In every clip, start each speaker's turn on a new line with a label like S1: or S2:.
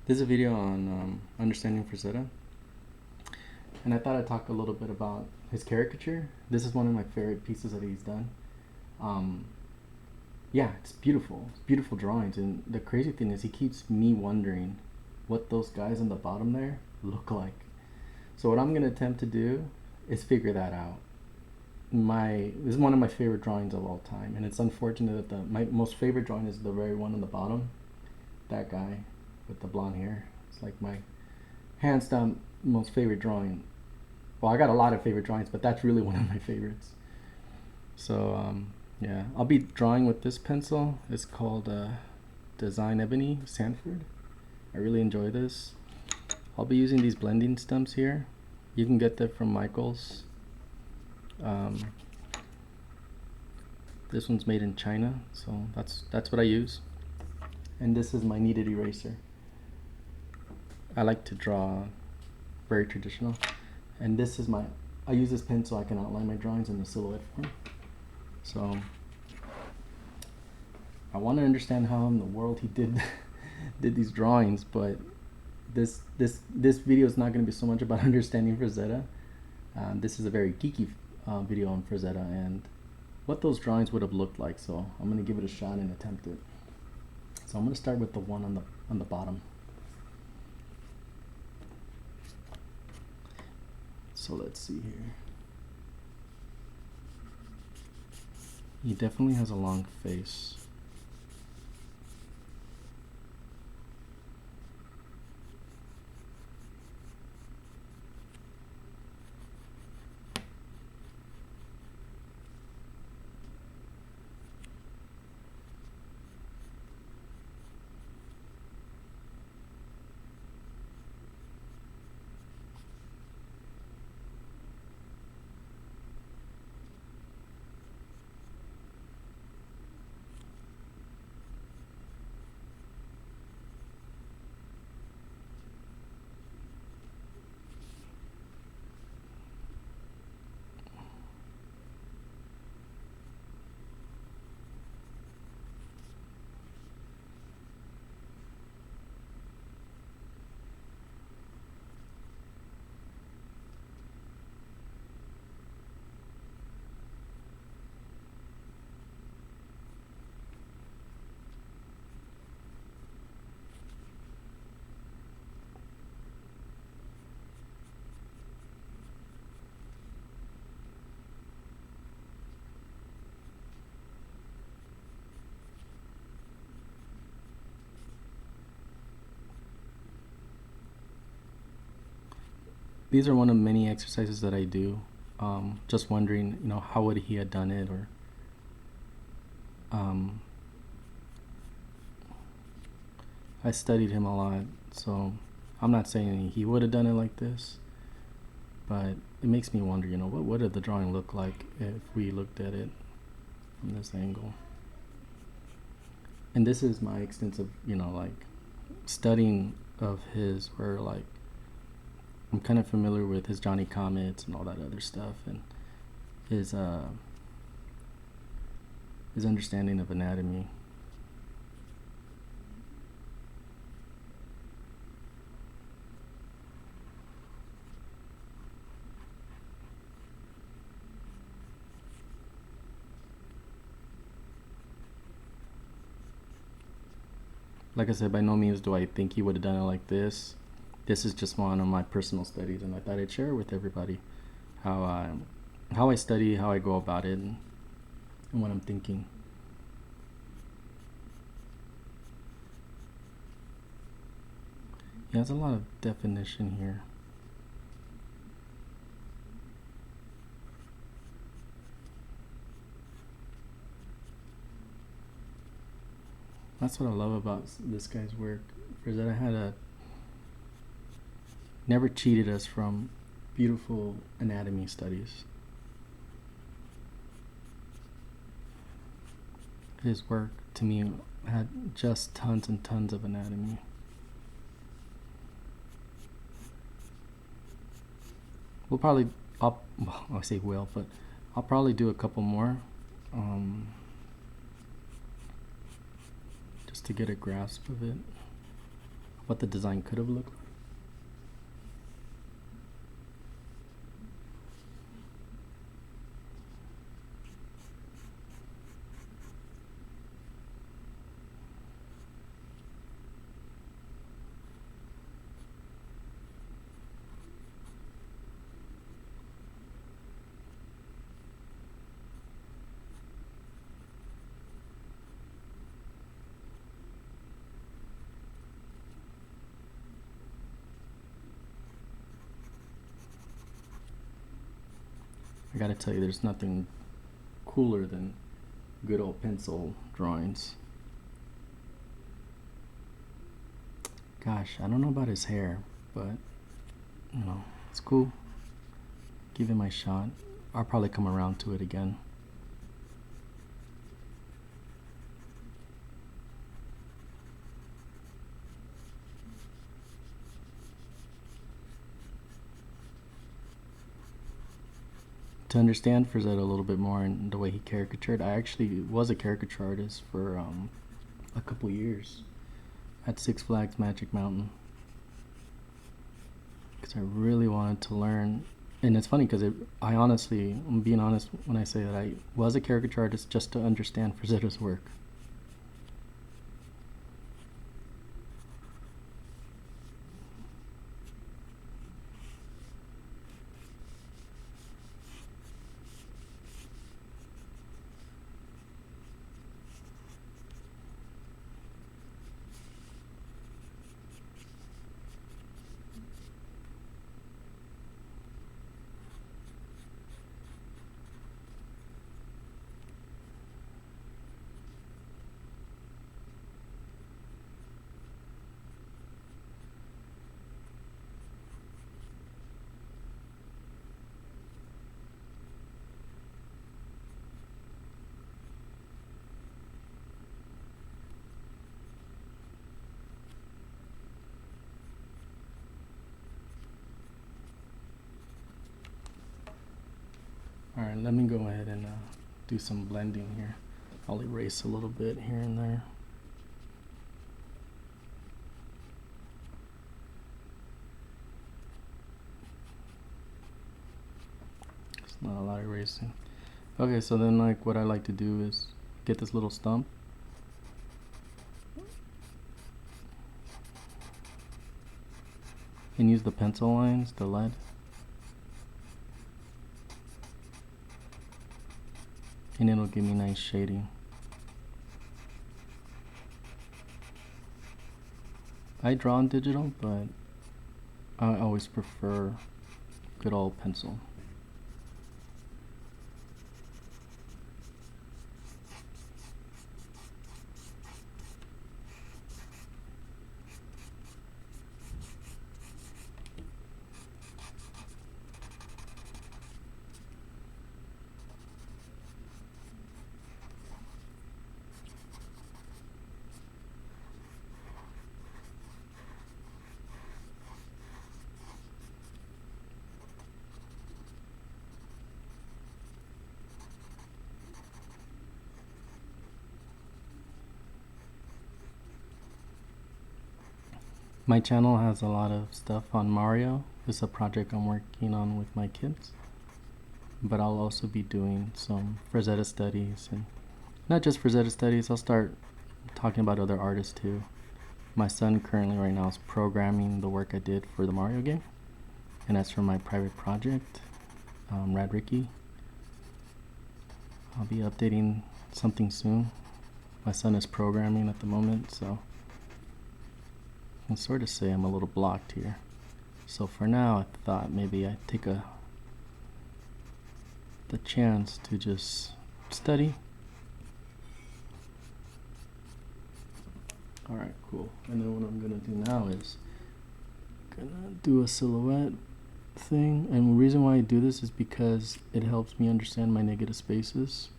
S1: This is a video on understanding Frazetta, and I thought I'd talk a little bit about his caricature. This is one of my favorite pieces that he's done. Um, yeah, it's beautiful drawings, and the crazy thing is he keeps me wondering what those guys on the bottom there look like. So what I'm gonna attempt to do is figure that out. This is one of my favorite drawings of all time, and it's unfortunate that my most favorite drawing is the very one on the bottom. That guy with the blonde hair. It's like my hands down most favorite drawing. Well, I got a lot of favorite drawings, but that's really one of my favorites. So yeah, I'll be drawing with this pencil. It's called Design Ebony Sanford. I really enjoy this. I'll be using these blending stumps here. You can get them from Michael's. This one's made in China, so that's what I use. And this is my kneaded eraser. I like to draw very traditional. And this is I use this pen so I can outline my drawings in the silhouette form. So I want to understand how in the world he did these drawings, but this video is not going to be so much about understanding Frazetta. This is a very geeky video on Frazetta and what those drawings would have looked like. So I'm going to give it a shot and attempt it. So I'm going to start with the one on the bottom. So let's see here. He definitely has a long face. These are one of many exercises that I do. Just wondering, how would he have done it, or I studied him a lot, so I'm not saying he would have done it like this, but it makes me wonder, what would the drawing look like if we looked at it from this angle? And this is my extensive, studying of his, where I'm kind of familiar with his Johnny Comets and all that other stuff, and his understanding of anatomy. Like I said, by no means do I think he would have done it like this. This is just one of my personal studies, and I thought I'd share with everybody how I study, how I go about it, and what I'm thinking. Yeah, there's a lot of definition here. That's what I love about this guy's work, is that I had never cheated us from beautiful anatomy studies. His work, to me, had just tons and tons of anatomy. I say will, but I'll probably do a couple more, just to get a grasp of it. what the design could have looked like. I gotta tell you, there's nothing cooler than good old pencil drawings. Gosh, I don't know about his hair, but you know, it's cool. Give it my shot. I'll probably come around to it again. To understand Frazetta a little bit more and the way he caricatured, I actually was a caricature artist for a couple years at Six Flags Magic Mountain, because I really wanted to learn. And it's funny because I'm being honest when I say that I was a caricature artist just to understand Frazetta's work. Alright, let me go ahead and do some blending here. I'll erase a little bit here and there. It's not a lot of erasing. Okay, so then like what I like to do is get this little stump. And use the pencil lines, the lead. And it'll give me nice shading. I draw in digital, but I always prefer good old pencil. My channel has a lot of stuff on Mario. It's a project I'm working on with my kids. But I'll also be doing some Frazetta studies, and not just Frazetta studies, I'll start talking about other artists too. My son currently right now is programming the work I did for the Mario game, and that's from my private project, Rad Ricky. I'll be updating something soon. My son is programming at the moment, so I can sort of say I'm a little blocked here. So for now, I thought maybe I'd take the chance to just study. Alright, cool. And then what I'm gonna do now is gonna do a silhouette thing, and the reason why I do this is because it helps me understand my negative spaces.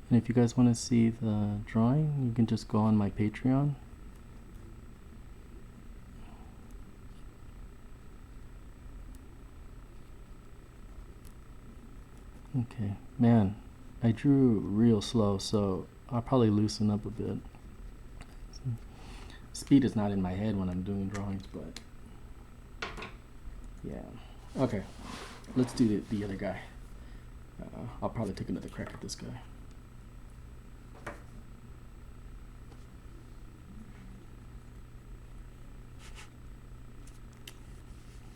S1: And if you guys want to see the drawing, you can just go on my Patreon. Okay, man, I drew real slow, so I'll probably loosen up a bit. Speed is not in my head when I'm doing drawings, but yeah. Okay, let's do the other guy. I'll probably take another crack at this guy.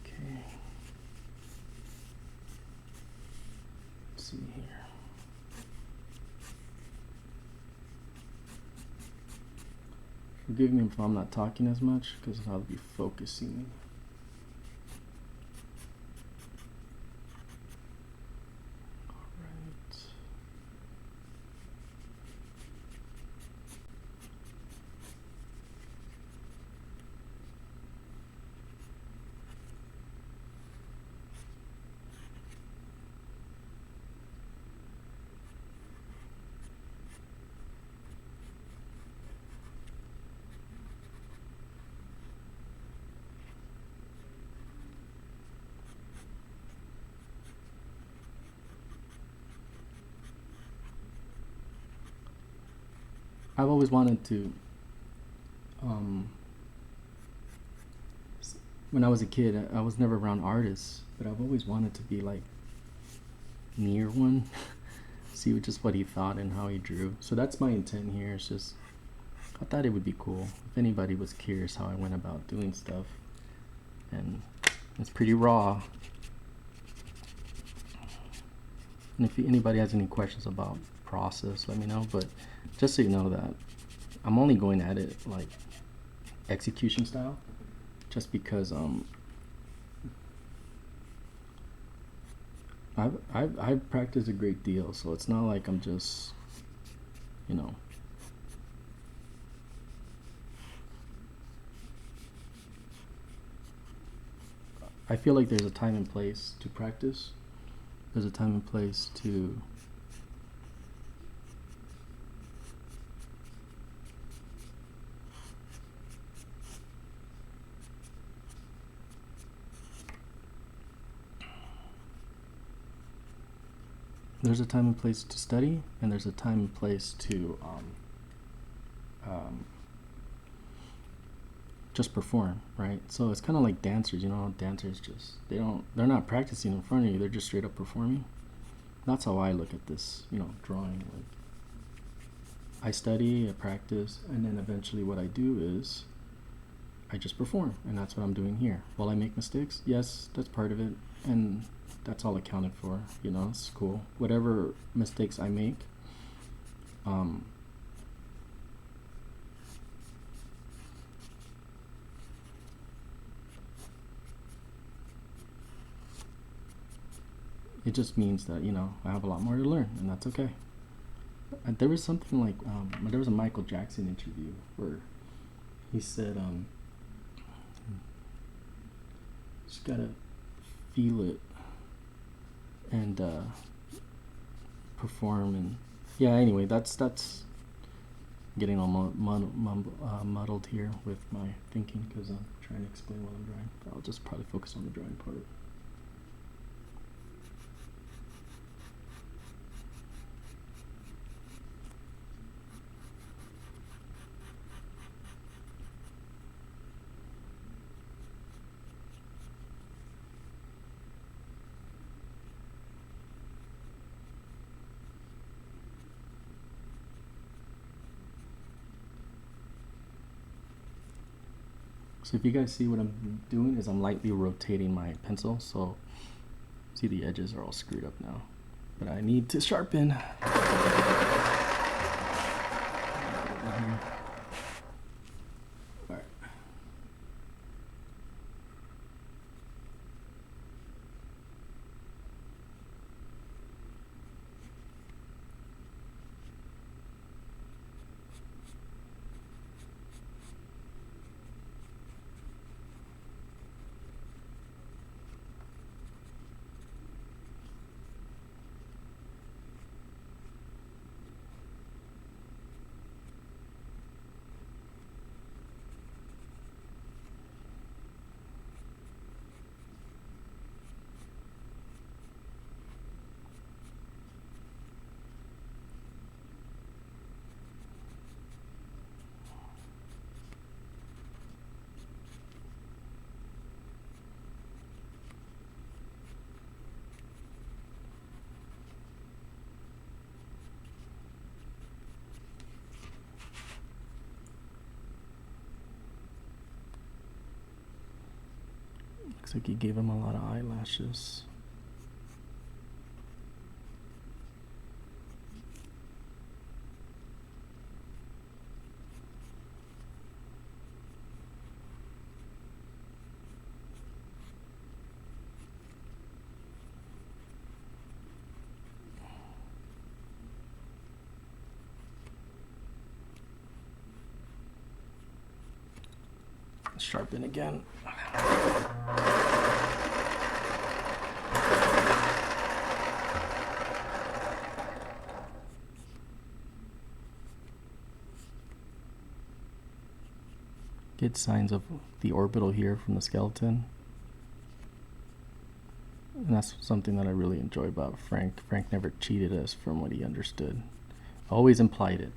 S1: Okay. Let's see here. Forgive me if I'm not talking as much, because I'll be focusing. Alright. I've always wanted to, when I was a kid, I was never around artists, but I've always wanted to be like near one, see just what he thought and how he drew. So that's my intent here. It's just, I thought it would be cool if anybody was curious how I went about doing stuff. And it's pretty raw. And if anybody has any questions about process, let me know. But just so you know that I'm only going at it like execution style, just because I've practiced a great deal, so it's not like I'm just, you know, I feel like there's a time and place to practice. There's a time and place to there's a time and place to study, and there's a time and place to just perform, right? So it's kind of like dancers, you know. Dancers just they're not practicing in front of you, they're just straight up performing. That's how I look at this, you know, drawing. Like, I study, I practice, and then eventually what I do is I just perform, and that's what I'm doing here. Will I make mistakes? Yes, that's part of it, and that's all accounted for, you know. It's cool. Whatever mistakes I make, it just means that, you know, I have a lot more to learn, and that's okay. There was something like, there was a Michael Jackson interview where he said, just gotta feel it and perform. And yeah, anyway, that's getting all muddled here with my thinking, because I'm trying to explain what I'm drawing. I'll just probably focus on the drawing part. So if you guys see what I'm doing is I'm lightly rotating my pencil, so see the edges are all screwed up now. But I need to sharpen. Alright. Looks like he gave him a lot of eyelashes. Sharpen again. Get signs of the orbital here from the skeleton. And that's something that I really enjoy about Frank. Frank never cheated us from what he understood. Always implied it.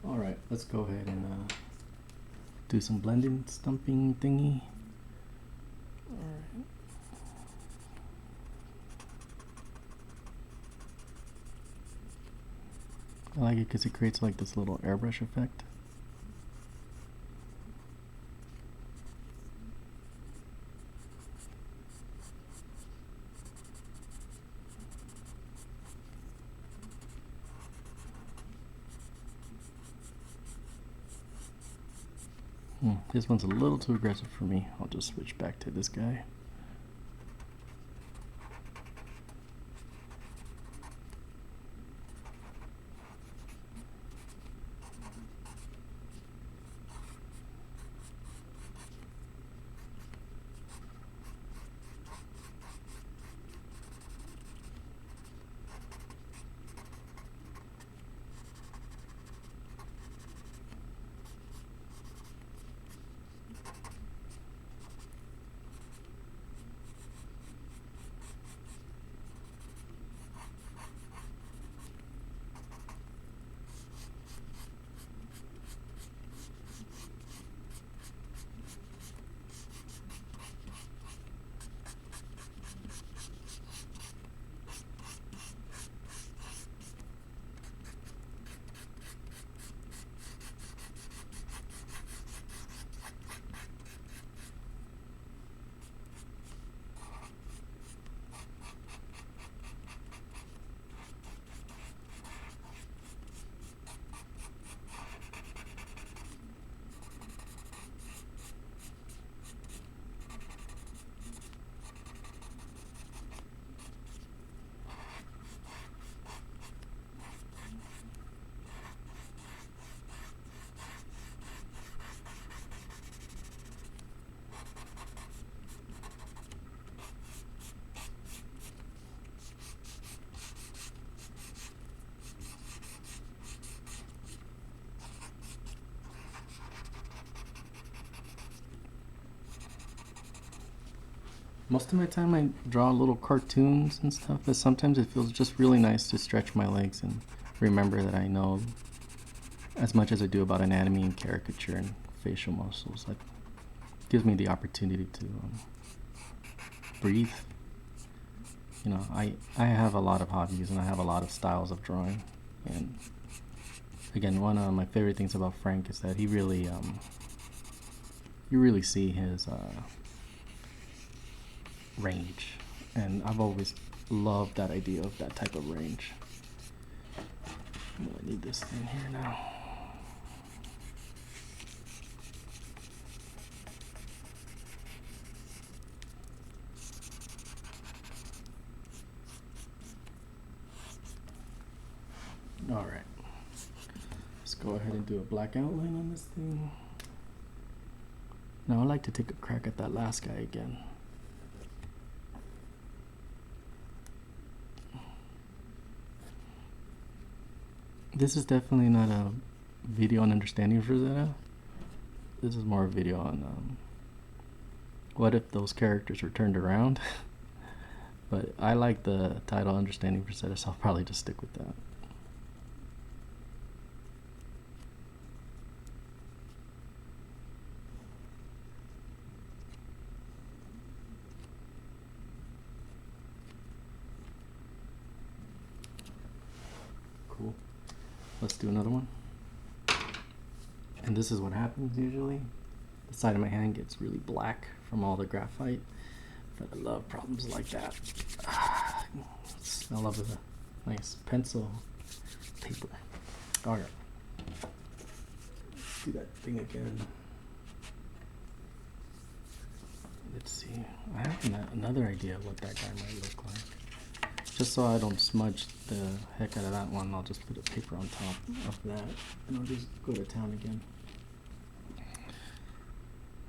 S1: Alright, let's go ahead and do some blending stumping thingy. Alright. I like it because it creates like this little airbrush effect. This one's a little too aggressive for me. I'll just switch back to this guy. Most of my time I draw little cartoons and stuff, but sometimes it feels just really nice to stretch my legs and remember that I know as much as I do about anatomy and caricature and facial muscles. That gives me the opportunity to breathe. You know, I have a lot of hobbies and I have a lot of styles of drawing, and Again, one of my favorite things about Frank is that he really, you really see his range, and I've always loved that idea of that type of range. I need this thing here now. All right, let's go ahead and do a black outline on this thing. Now I'd like to take a crack at that last guy again. This is definitely not a video on understanding Frazetta. This is more a video on what if those characters were turned around. But I like the title Understanding Frazetta, so I'll probably just stick with that. Cool. Let's do another one. And this is what happens usually. The side of my hand gets really black from all the graphite. But I love problems like that. Smell of a nice pencil paper. Alright. Let's do that thing again. Let's see. I have another idea of what that guy might look like. Just so I don't smudge the heck out of that one, I'll just put a paper on top of that, and I'll just go to town again.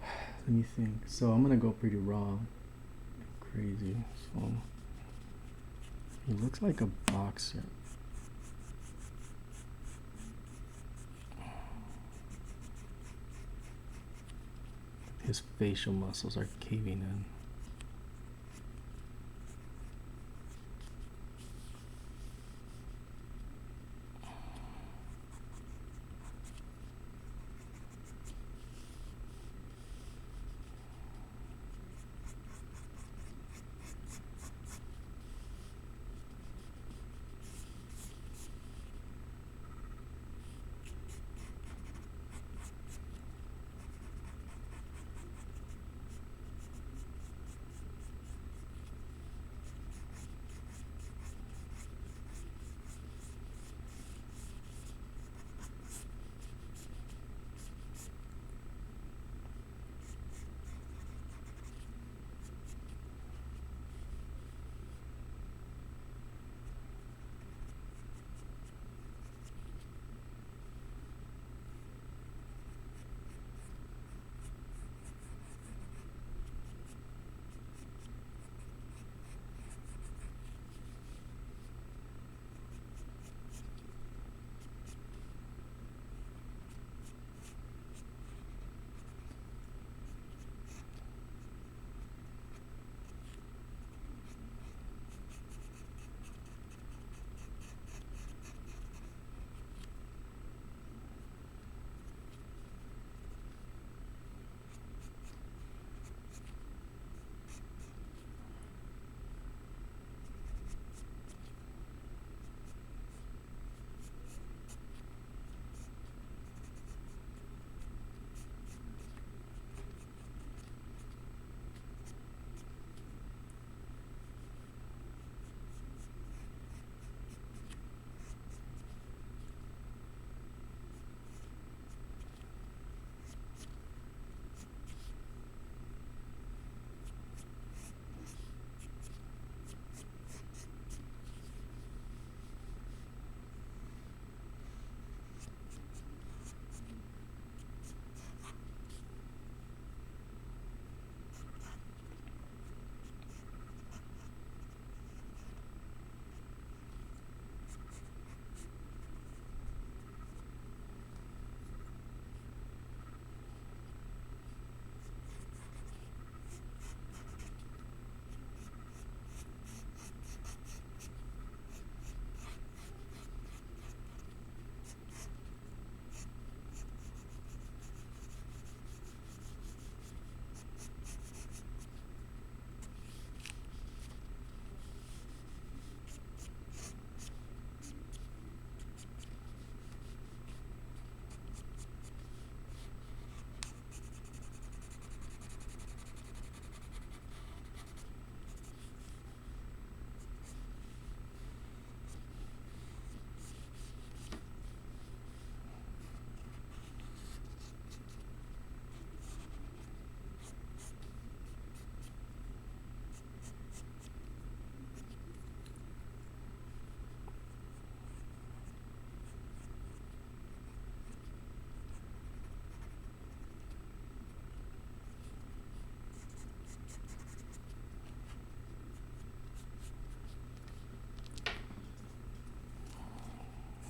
S1: Let me think. So I'm gonna go pretty raw, crazy. So he looks like a boxer. His facial muscles are caving in.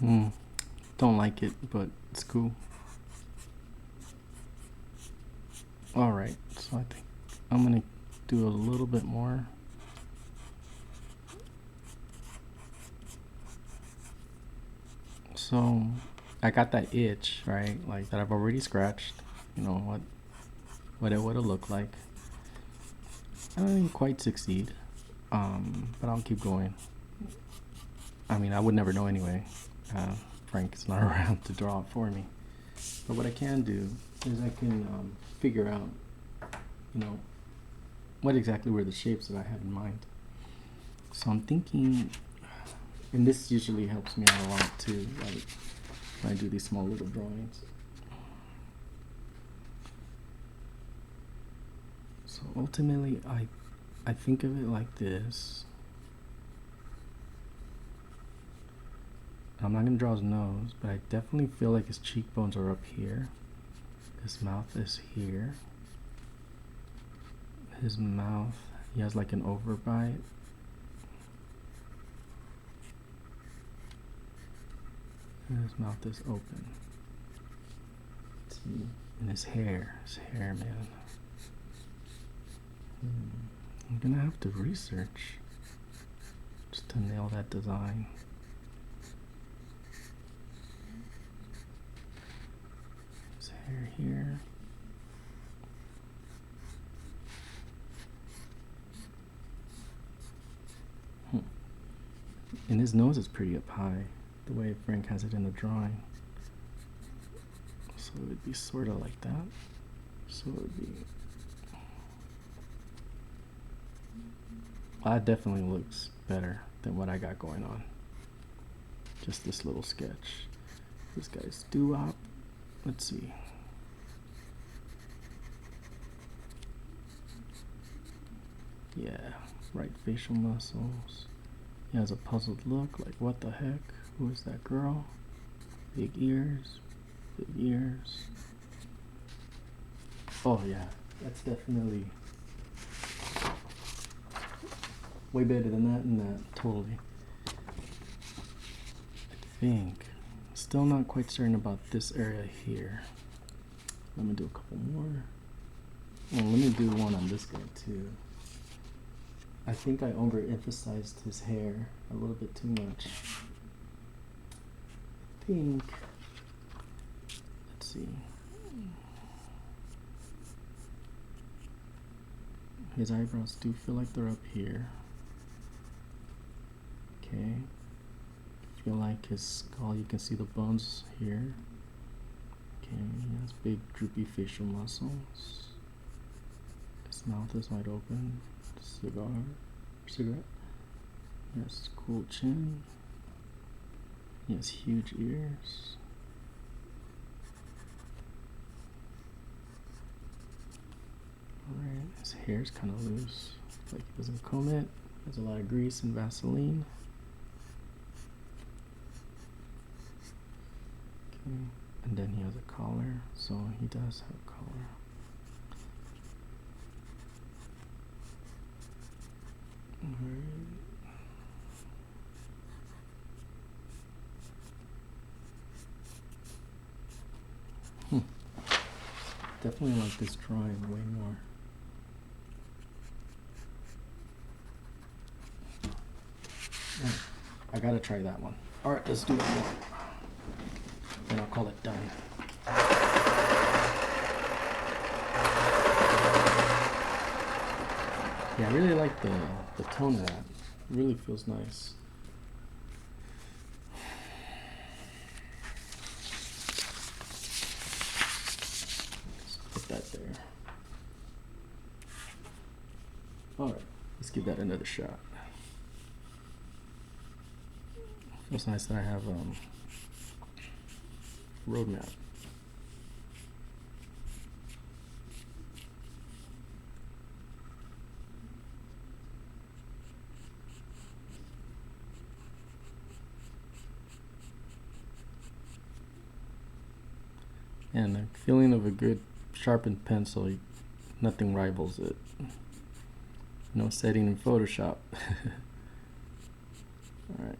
S1: Don't like it, but it's cool. Alright, so I think I'm gonna do a little bit more. So I got that itch, right? Like that I've already scratched. You know what it would have looked like. I didn't quite succeed, but I'll keep going. I mean, I would never know anyway. Frank is not around to draw it for me. But what I can do is I can figure out, you know, what exactly were the shapes that I had in mind. So I'm thinking, and this usually helps me out a lot too, like when I do these small little drawings. So ultimately, I think of it like this. I'm not going to draw his nose, but I definitely feel like his cheekbones are up here. His mouth is here. His mouth, he has like an overbite. And his mouth is open. Let's see. And his hair, man. I'm going to have to research just to nail that design. Hair here. And his nose is pretty up high, the way Frank has it in the drawing. So it would be sort of like that. So it would be... That definitely looks better than what I got going on. Just this little sketch. This guy's doo-wop. Let's see. Yeah, right facial muscles. He has a puzzled look, like what the heck? Who is that girl? Big ears, big ears. Oh yeah, that's definitely way better than that and that, totally. I think, still not quite certain about this area here. Let me do a couple more. Oh, let me do one on this guy too. I think I overemphasized his hair a little bit too much. I think, let's see. His eyebrows do feel like they're up here. Okay. I feel like his skull, you can see the bones here. Okay, he has big droopy facial muscles. His mouth is wide open. Cigarette. Yes, cool chin. He has huge ears. Alright, his hair's kind of loose. It's like he doesn't comb it. There's a lot of grease and Vaseline. Okay, and then he has a collar, so he does have a collar. Definitely like this drawing way more. I gotta try that one. Alright, let's do that one. Then I'll call it done. Yeah, I really like the tone of that. It really feels nice. Let's put that there. Alright, let's give that another shot. Feels nice that I have roadmap. And the feeling of a good sharpened pencil, nothing rivals it. No setting in Photoshop. Alright.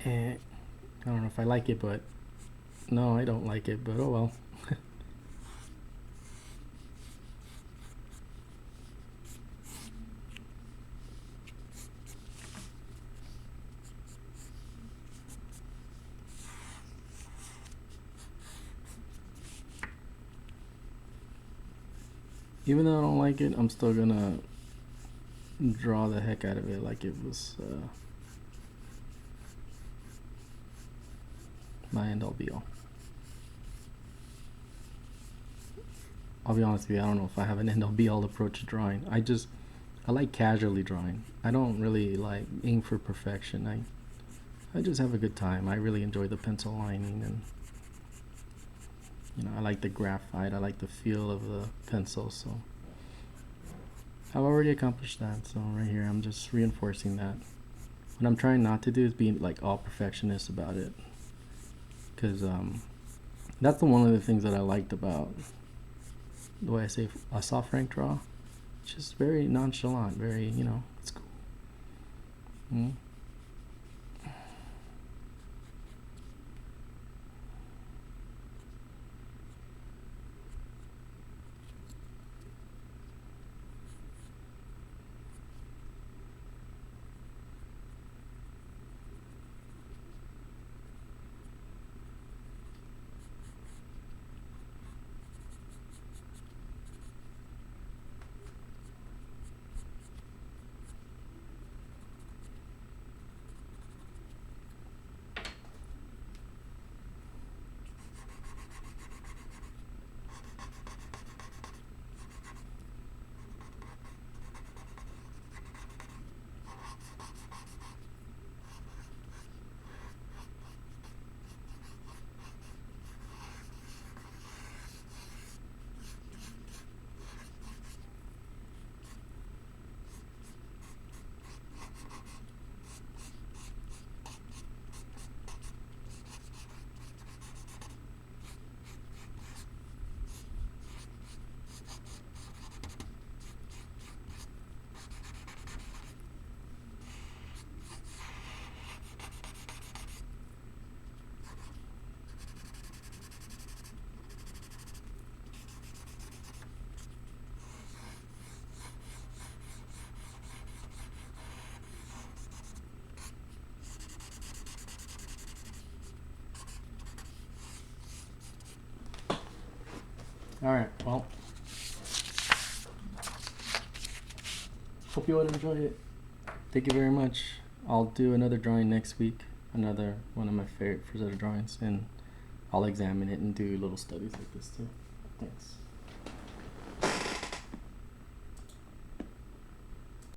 S1: I don't know if I like it, but no, I don't like it, but oh well. Even though I don't like it, I'm still gonna draw the heck out of it like it was my end all be all. I'll be honest with you, I don't know if I have an end all be all approach to drawing. I like casually drawing. I don't really like aim for perfection. I just have a good time. I really enjoy the pencil lining, and I like the graphite. I like the feel of the pencil, so I've already accomplished that. So right here, I'm just reinforcing that. What I'm trying not to do is be like all perfectionist about it, because that's one of the things that I liked about the way I saw Frank draw. Just very nonchalant, very, it's cool. Mm-hmm. All right. Well, hope you all enjoyed it. Thank you very much. I'll do another drawing next week. Another one of my favorite Frazetta drawings, and I'll examine it and do little studies like this too. Thanks.